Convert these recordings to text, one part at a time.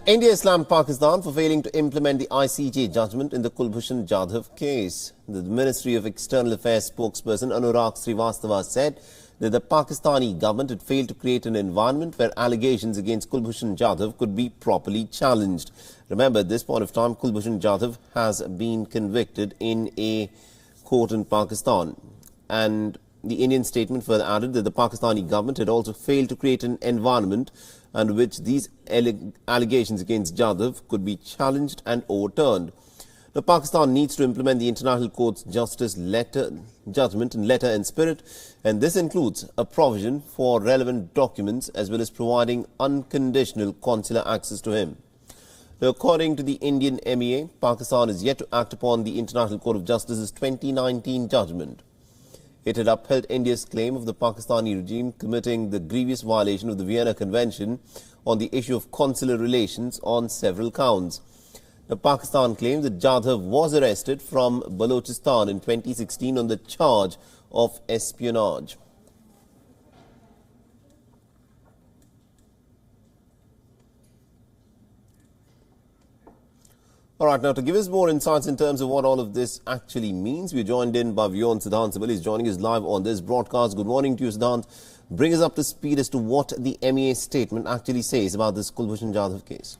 India slammed Pakistan for failing to implement the ICJ judgment in the Kulbhushan Jadhav case. The Ministry of External Affairs spokesperson Anurag Srivastava said that the Pakistani government had failed to create an environment where allegations against Kulbhushan Jadhav could be properly challenged. Remember, at this point of time, Kulbhushan Jadhav has been convicted in a court in Pakistan. And the Indian statement further added that the Pakistani government had also failed to create an environment under which these allegations against Jadhav could be challenged and overturned. Now, Pakistan needs to implement the International Court's judgment in letter and spirit, and this includes a provision for relevant documents as well as providing unconditional consular access to him. Now, according to the Indian MEA, Pakistan is yet to act upon the International Court of Justice's 2019 judgment. It had upheld India's claim of the Pakistani regime committing the grievous violation of the Vienna Convention on the issue of consular relations on several counts. Now, Pakistan claimed that Jadhav was arrested from Balochistan in 2016 on the charge of espionage. All right, now to give us more insights in terms of what all of this actually means, we're joined in by Vyon Siddhant Sibal. He's joining us live on this broadcast. Good morning to you, Siddhant. Bring us up to speed as to what the MEA statement actually says about this Kulbhushan Jadhav case.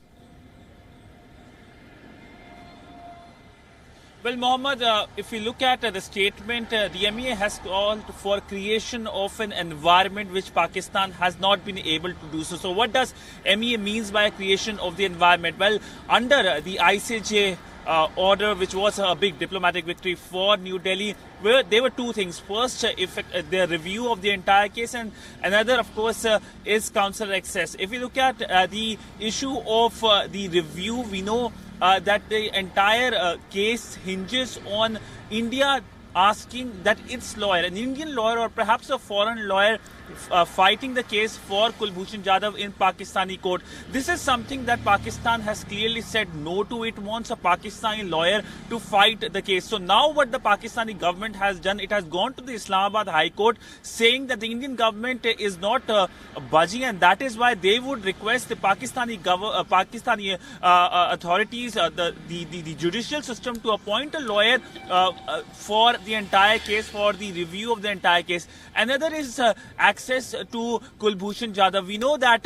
Well, Mohammed, if we look at the statement, the MEA has called for creation of an environment which Pakistan has not been able to do so. So what does MEA means by creation of the environment? Well, under the ICJ order, which was a big diplomatic victory for New Delhi, where there were two things. First, the review of the entire case, and another, of course, is consular access. If we look at the issue of the review, we know that the entire case hinges on India asking that its lawyer, an Indian lawyer or perhaps a foreign lawyer, fighting the case for Kulbhushan Jadhav in Pakistani court. This is something that Pakistan has clearly said no to. It wants a Pakistani lawyer to fight the case. So now what the Pakistani government has done, it has gone to the Islamabad High Court saying that the Indian government is not budging, and that is why they would request the Pakistani authorities, the judicial system, to appoint a lawyer for the entire case, for the review of the entire case. Another is access to Kulbhushan Jadhav. We know that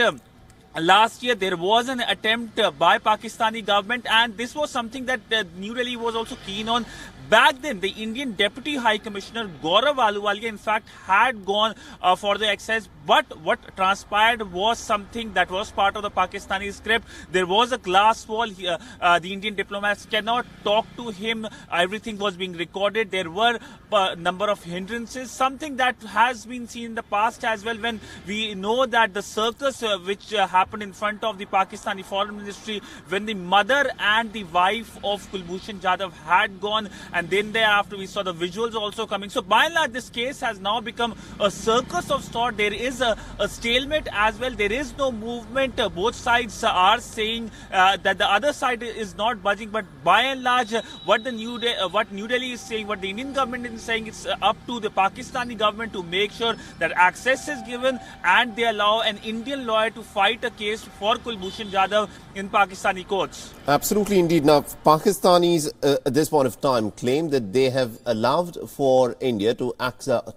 last year there was an attempt by Pakistani government, and this was something that New Delhi was also keen on. Back then, the Indian Deputy High Commissioner Gaurav Ahluwalia, in fact, had gone for the access. But what transpired was something that was part of the Pakistani script. There was a glass wall here. The Indian diplomats cannot talk to him. Everything was being recorded. There were a number of hindrances, something that has been seen in the past as well, when we know that the circus which happened in front of the Pakistani Foreign Ministry, when the mother and the wife of Kulbhushan Jadhav had gone, and then thereafter we saw the visuals also coming. So by and large, this case has now become a circus of sort. There is a stalemate as well. There is no movement. Both sides are saying that the other side is not budging. But by and large, what New Delhi is saying, what the Indian government is saying, it's up to the Pakistani government to make sure that access is given and they allow an Indian lawyer to fight a case for Kulbhushan Jadhav in Pakistani courts. Absolutely, indeed. Now, Pakistanis at this point of time claim that they have allowed for India to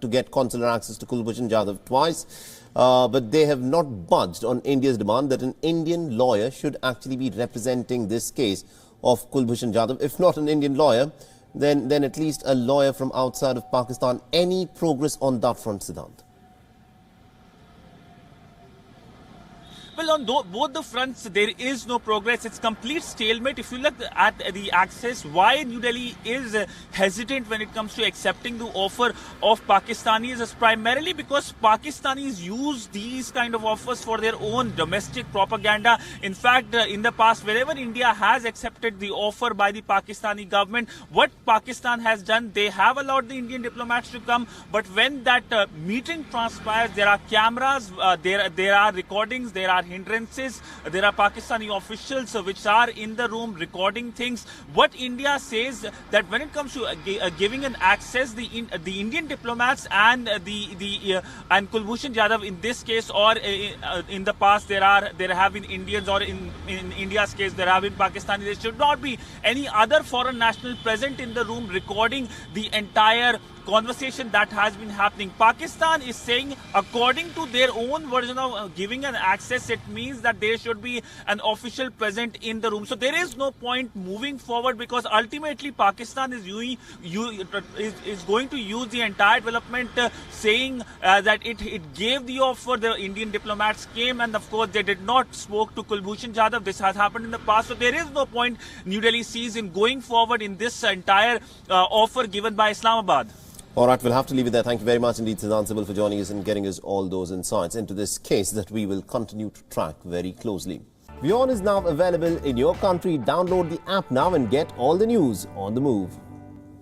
get consular access to Kulbhushan Jadhav twice, but they have not budged on India's demand that an Indian lawyer should actually be representing this case of Kulbhushan Jadhav. If not an Indian lawyer, then at least a lawyer from outside of Pakistan. Any progress on that front, Siddhant? Well, on both the fronts, there is no progress. It's complete stalemate. If you look at the access, why New Delhi is hesitant when it comes to accepting the offer of Pakistanis is primarily because Pakistanis use these kind of offers for their own domestic propaganda. In fact, in the past, wherever India has accepted the offer by the Pakistani government, what Pakistan has done, they have allowed the Indian diplomats to come. But when that meeting transpires, there are cameras, there are recordings, there are hindrances. There are Pakistani officials which are in the room recording things. What India says that when it comes to giving an access, the Indian diplomats and and Kulbhushan Jadhav in this case, or in the past there have been Indians, or in India's case there have been Pakistani. There should not be any other foreign national present in the room recording the entire conversation that has been happening. Pakistan is saying, according to their own version of giving an access, it means that there should be an official present in the room. So there is no point moving forward, because ultimately Pakistan is going to use the entire development, saying that it gave the offer. The Indian diplomats came, and of course they did not spoke to Kulbhushan Jadhav. This has happened in the past, so there is no point New Delhi sees in going forward in this entire offer given by Islamabad. All right, we'll have to leave it there. Thank you very much indeed, Siddhant Sibal, for joining us and getting us all those insights into this case that we will continue to track very closely. WION is now available in your country. Download the app now and get all the news on the move.